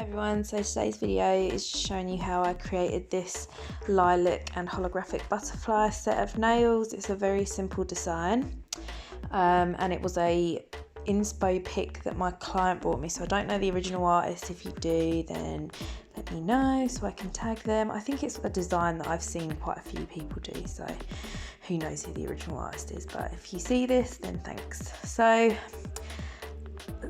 Everyone, so today's video is showing you how I created this lilac and holographic butterfly set of nails. It's a very simple design and it was a inspo pick that my client brought me, so I don't know the original artist. If you do, then let me know so I can tag them. I think it's a design that I've seen quite a few people do, so who knows who the original artist is, but if you see this, then thanks. So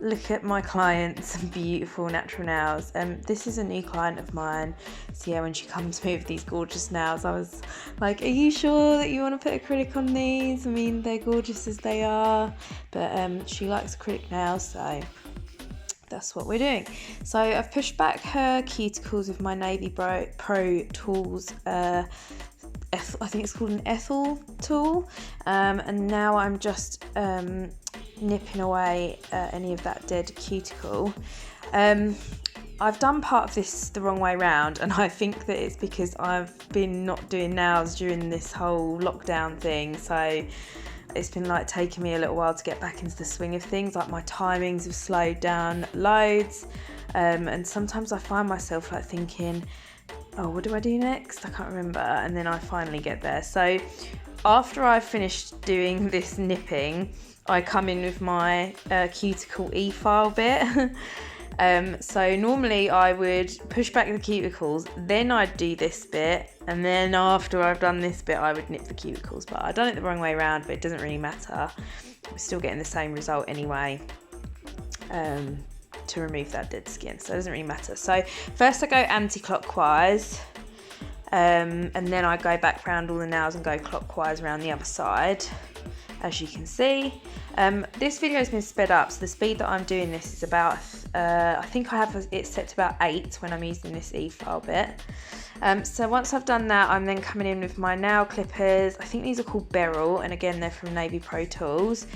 look at my client's beautiful natural nails. This is a new client of mine, so yeah, when she comes to me with these gorgeous nails, I was like, are you sure that you want to put acrylic on these? I mean, they're gorgeous as they are, but she likes acrylic nails, so that's what we're doing. So I've pushed back her cuticles with my Navy Pro Tools I think it's called an Ethel tool, and now I'm just nipping away any of that dead cuticle. I've done part of this the wrong way round, and I think that it's because I've been not doing nails during this whole lockdown thing, so it's been like taking me a little while to get back into the swing of things. Like my timings have slowed down loads, and sometimes I find myself like thinking, oh, what do I do next? I can't remember, and then I finally get there. So after I've finished doing this nipping, I come in with my cuticle e-file bit. So normally I would push back the cuticles, then I'd do this bit, and then after I've done this bit I would nip the cuticles, but I've done it the wrong way around, but it doesn't really matter. We're still getting the same result anyway, to remove that dead skin, so it doesn't really matter. So first I go anti-clockwise, and then I go back around all the nails and go clockwise around the other side, as you can see. This video has been sped up, so the speed that I'm doing this is about, I think I have it set to about 8 when I'm using this e-file bit. So once I've done that, I'm then coming in with my nail clippers. I think these are called Beryl, and again they're from Navy Pro Tools.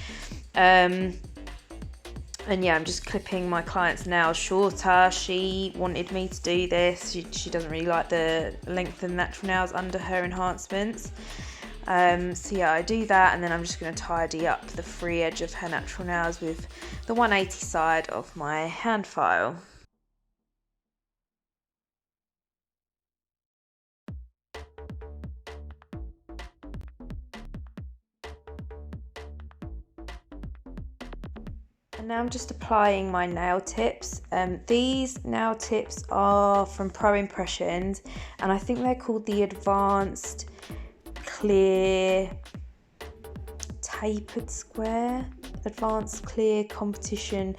And yeah, I'm just clipping my client's nails shorter. She wanted me to do this. She doesn't really like the length of natural nails under her enhancements. So yeah, I do that, and then I'm just going to tidy up the free edge of her natural nails with the 180 side of my hand file. And now I'm just applying my nail tips. These nail tips are from Pro Impressions, and I think they're called the Advanced Clear Tapered Square, Advanced Clear Competition.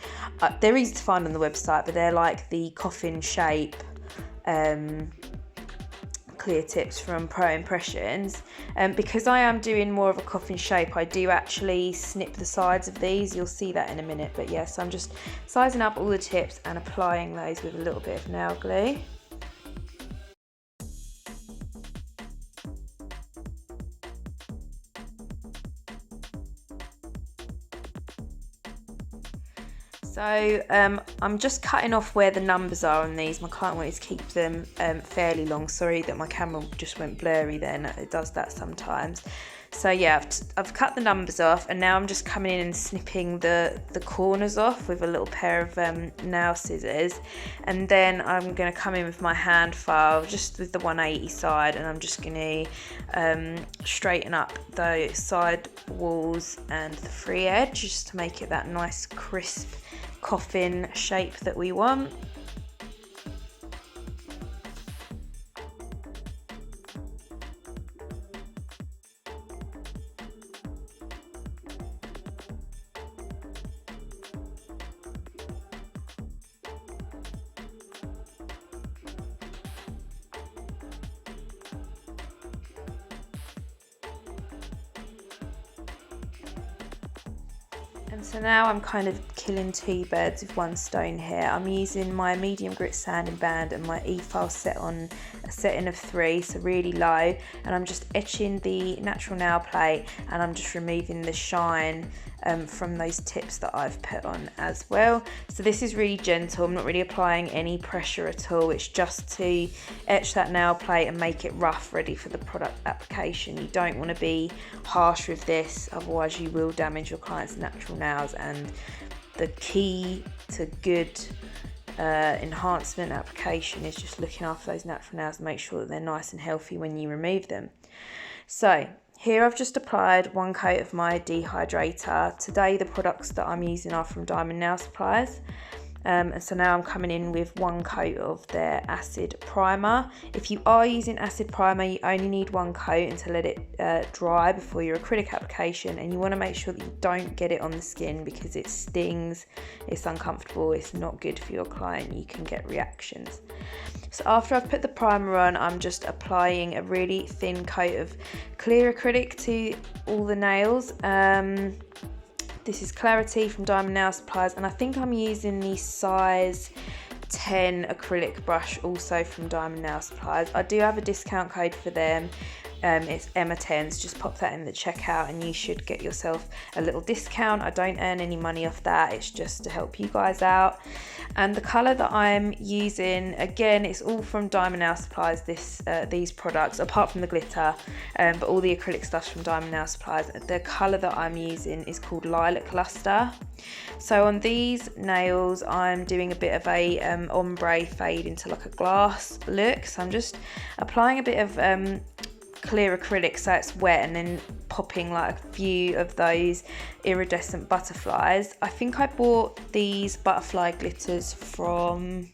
They're easy to find on the website, but they're like the coffin shape clear tips from Pro Impressions. Because I am doing more of a coffin shape, I do actually snip the sides of these. You'll see that in a minute, but yes, I'm just sizing up all the tips and applying those with a little bit of nail glue. So I'm just cutting off where the numbers are on these. My client wanted to keep them fairly long. Sorry that my camera just went blurry then, it does that sometimes. So yeah, I've cut the numbers off, and now I'm just coming in and snipping the corners off with a little pair of nail scissors. And then I'm going to come in with my hand file just with the 180 side, and I'm just going to straighten up the side walls and the free edge just to make it that nice crisp coffin shape that we want. And so now I'm kind of killing two birds with one stone here. I'm using my medium grit sanding band and my e-file set on a setting of 3, so really low, and I'm just etching the natural nail plate, and I'm just removing the shine from those tips that I've put on as well. So this is really gentle. I'm not really applying any pressure at all. It's just to etch that nail plate and make it rough, ready for the product application. You don't want to be harsh with this, otherwise you will damage your client's natural nails. And the key to good enhancement application is just looking after those natural nails and make sure that they're nice and healthy when you remove them. So here I've just applied 1 coat of my Dehydrator. Today the products that I'm using are from Diamond Nail Supplies. And so now I'm coming in with 1 coat of their acid primer. If you are using acid primer, you only need 1 coat and to let it dry before your acrylic application, and you want to make sure that you don't get it on the skin because it stings, it's uncomfortable, it's not good for your client, you can get reactions. So after I've put the primer on, I'm just applying a really thin coat of clear acrylic to all the nails. This is Clarity from Diamond Nail Supplies, and I think I'm using the size 10 acrylic brush also from Diamond Nail Supplies. I do have a discount code for them. It's Emma10, so just pop that in the checkout and you should get yourself a little discount. I don't earn any money off that, it's just to help you guys out. And the colour that I'm using, again, it's all from Diamond Nail Supplies, these products, apart from the glitter, but all the acrylic stuff's from Diamond Nail Supplies. The colour that I'm using is called Lilac Luster. So on these nails, I'm doing a bit of a ombre fade into like a glass look. So I'm just applying a bit of clear acrylic so it's wet, and then popping like a few of those iridescent butterflies. I think I bought these butterfly glitters from,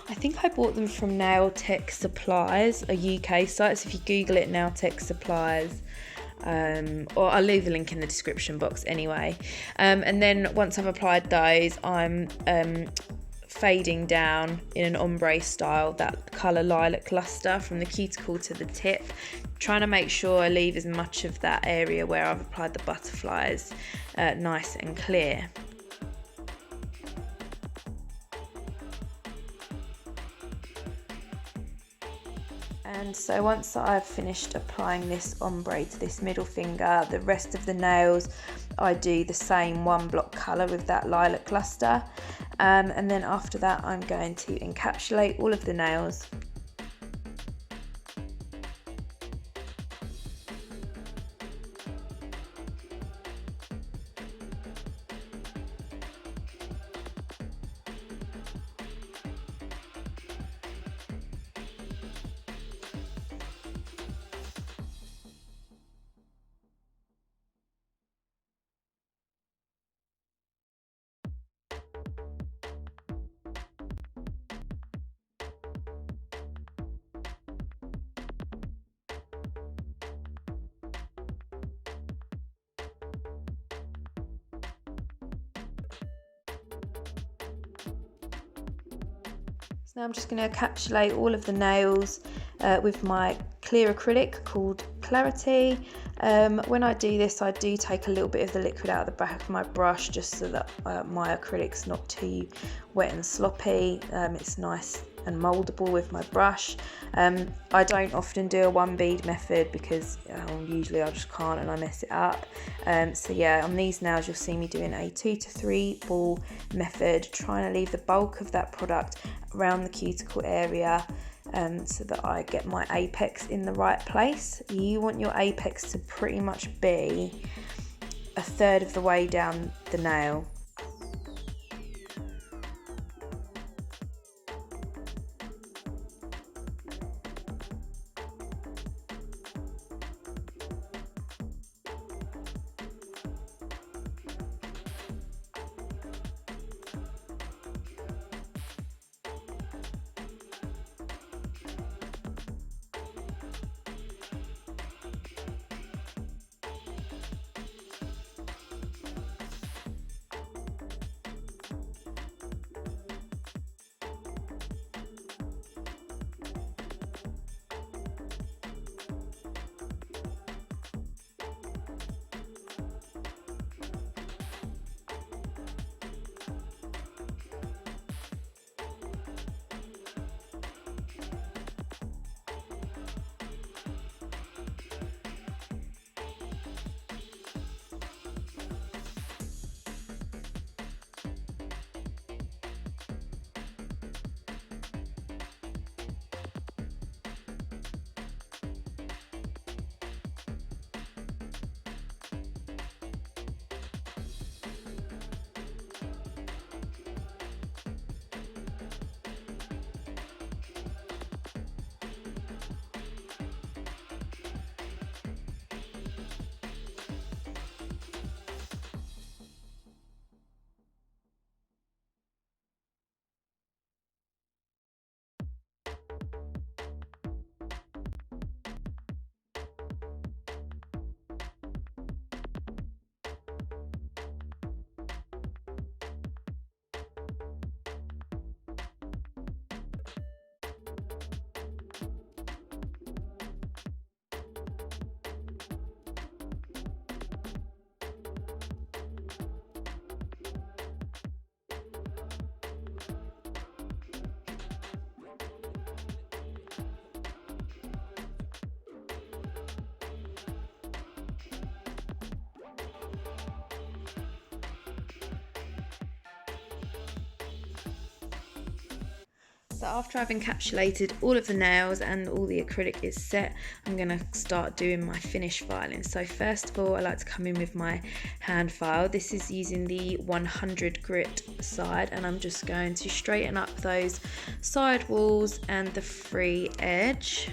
I think I bought them from Nail Tech Supplies, a UK site. So if you Google it, Nail Tech Supplies, or I'll leave the link in the description box anyway. And then once I've applied those, I'm fading down in an ombre style that colour Lilac Luster from the cuticle to the tip, trying to make sure I leave as much of that area where I've applied the butterflies nice and clear. And so once I've finished applying this ombre to this middle finger, the rest of the nails I do the same 1 block colour with that Lilac Luster, and then after that I'm going to encapsulate all of the nails. So now I'm just going to encapsulate all of the nails with my clear acrylic called Clarity. When I do this, I do take a little bit of the liquid out of the back of my brush just so that my acrylic's not too wet and sloppy. It's nice and mouldable with my brush. I don't often do a 1 bead method because usually I just can't and I mess it up. So yeah, on these nails you'll see me doing a 2 to 3 ball method, trying to leave the bulk of that product around the cuticle area, so that I get my apex in the right place. You want your apex to pretty much be 1/3 of the way down the nail. So after I've encapsulated all of the nails and all the acrylic is set, I'm going to start doing my finish filing. So first of all, I like to come in with my hand file. This is using the 100 grit side, and I'm just going to straighten up those side walls and the free edge.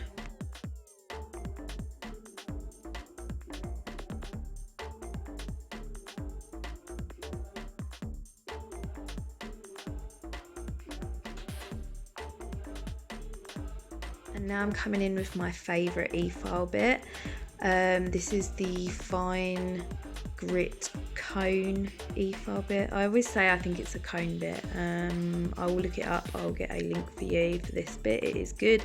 And now I'm coming in with my favourite e-file bit. This is the fine grit cone e-file bit. I always say I think it's a cone bit. I will look it up. I'll get a link for you for this bit. It is good.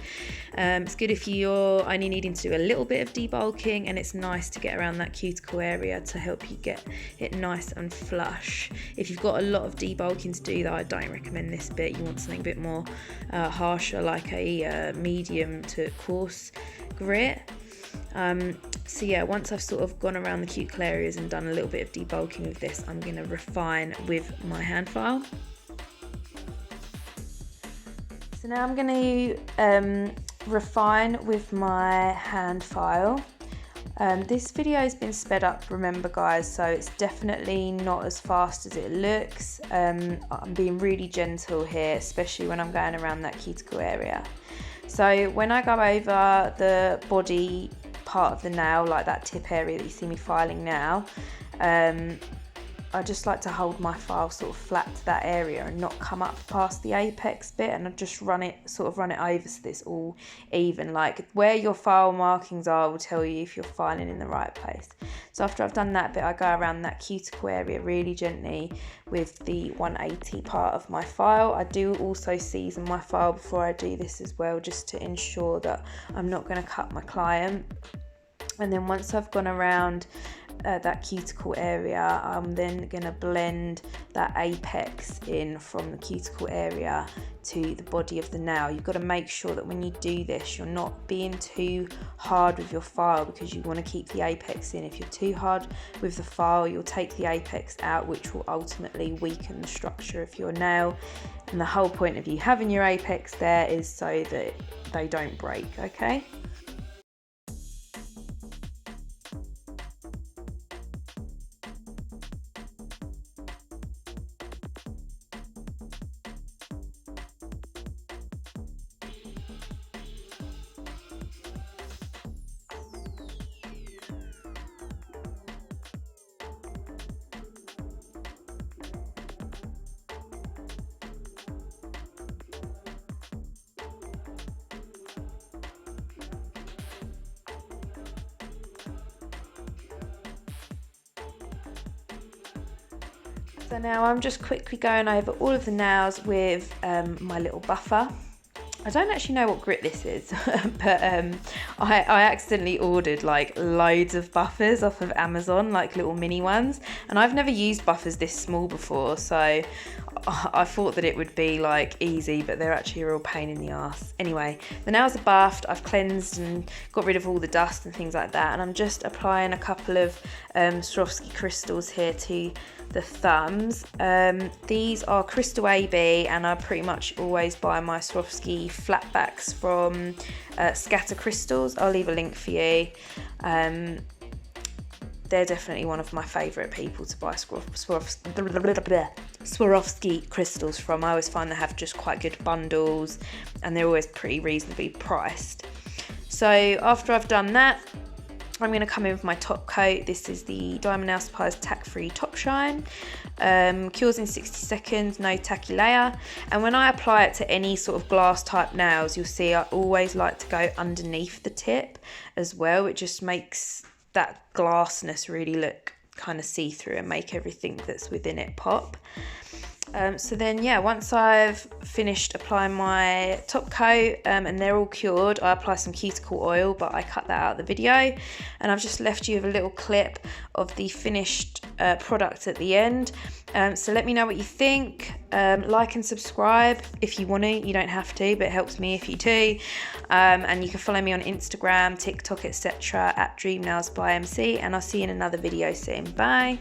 It's good if you're only needing to do a little bit of debulking, and it's nice to get around that cuticle area to help you get it nice and flush. If you've got a lot of debulking to do, though, I don't recommend this bit. You want something a bit more harsher, like a medium to coarse grit. So yeah, once I've sort of gone around the cuticle areas and done a little bit of debulking with this, I'm going to refine with my hand file. So now I'm going to refine with my hand file. This video has been sped up, remember guys, so it's definitely not as fast as it looks. I'm being really gentle here, especially when I'm going around that cuticle area. So when I go over the body part of the nail, like that tip area that you see me filing now, I just like to hold my file sort of flat to that area and not come up past the apex bit, and I just run it over so that it's all even. Like where your file markings are will tell you if you're filing in the right place. So after I've done that bit, I go around that cuticle area really gently with the 180 part of my file. I do also season my file before I do this as well, just to ensure that I'm not going to cut my client. And then once I've gone around that cuticle area, I'm then going to blend that apex in from the cuticle area to the body of the nail. You've got to make sure that when you do this, you're not being too hard with your file, because you want to keep the apex in. If you're too hard with the file, you'll take the apex out, which will ultimately weaken the structure of your nail. And the whole point of you having your apex there is so that they don't break, okay? So now I'm just quickly going over all of the nails with my little buffer. I don't actually know what grit this is, but I accidentally ordered like loads of buffers off of Amazon, like little mini ones, and I've never used buffers this small before, so I thought that it would be like easy, but they're actually a real pain in the ass. Anyway, the nails are buffed, I've cleansed and got rid of all the dust and things like that, and I'm just applying a couple of Swarovski crystals here to the thumbs. These are Crystal AB, and I pretty much always buy my Swarovski flatbacks from Scatter Crystals. I'll leave a link for you. They're definitely one of my favourite people to buy Swarovski crystals from. I always find they have just quite good bundles, and they're always pretty reasonably priced. So after I've done that, I'm going to come in with my top coat. This is the Diamond Nail Supplies Tack Free Top Shine. Cures in 60 seconds, no tacky layer. And when I apply it to any sort of glass type nails, you'll see I always like to go underneath the tip as well. It just makes that glassness really look kind of see-through and make everything that's within it pop. So then, yeah, once I've finished applying my top coat and they're all cured, I apply some cuticle oil, but I cut that out of the video, and I've just left you with a little clip of the finished product at the end. So let me know what you think. Like and subscribe if you want to. You don't have to, but it helps me if you do. And you can follow me on Instagram, TikTok, etc. at Dream Nails by MC, and I'll see you in another video soon. Bye.